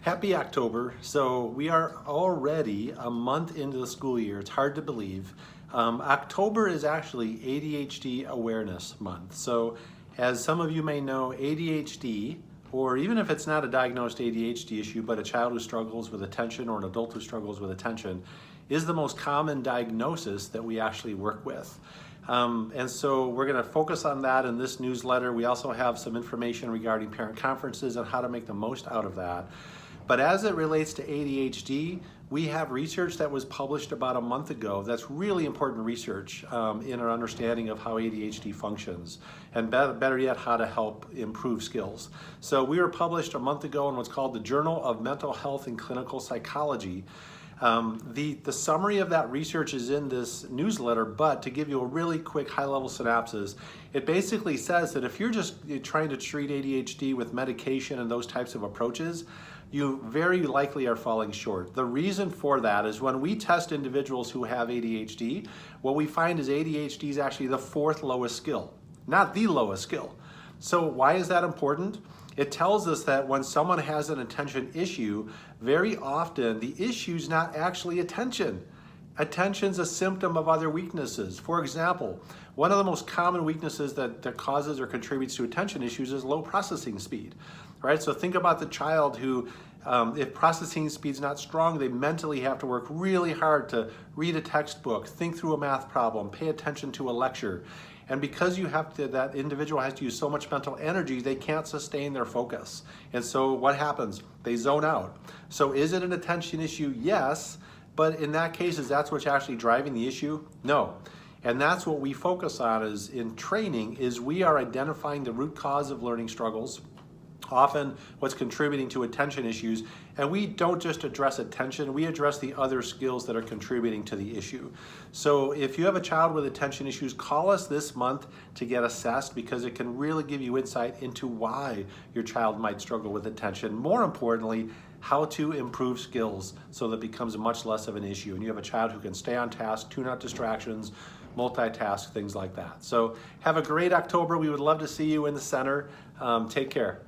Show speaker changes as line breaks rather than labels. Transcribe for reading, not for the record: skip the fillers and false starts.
Happy October. So we are already a month into the school year. It's hard to believe. October is actually ADHD Awareness Month. So as some of you may know, ADHD, or even if it's not a diagnosed ADHD issue, but a child who struggles with attention or an adult who struggles with attention, is the most common diagnosis that we actually work with. And so we're going to focus on that in this newsletter. We also have some information regarding parent conferences and how to make the most out of that. But as it relates to ADHD, we have research that was published about a month ago that's really important research in our understanding of how ADHD functions, and better yet, how to help improve skills. So we were published a month ago in what's called the Journal of Mental Health and Clinical Psychology. The summary of that research is in this newsletter, but to give you a really quick high-level synopsis, it basically says that if you're just trying to treat ADHD with medication and those types of approaches, you very likely are falling short. The reason for that is when we test individuals who have ADHD, what we find is ADHD is actually the fourth lowest skill, not the lowest skill. So why is that important? It tells us that when someone has an attention issue, very often the issue is not actually attention. Attention's a symptom of other weaknesses. For example, one of the most common weaknesses that causes or contributes to attention issues is low processing speed, right? So think about the child who, if processing speed's not strong, they mentally have to work really hard to read a textbook, think through a math problem, pay attention to a lecture. And because that individual has to use so much mental energy, they can't sustain their focus. And so what happens? They zone out. So is it an attention issue? Yes. But in that case, is that's what's actually driving the issue? No. And that's what we focus on is in training, is we are identifying the root cause of learning struggles, often what's contributing to attention issues, and we don't just address attention, we address the other skills that are contributing to the issue. So if you have a child with attention issues, call us this month to get assessed, because it can really give you insight into why your child might struggle with attention. More importantly, how to improve skills so that it becomes much less of an issue and you have a child who can stay on task, tune out distractions, multitask, things like that. So have a great October. We would love to see you in the center. Take care.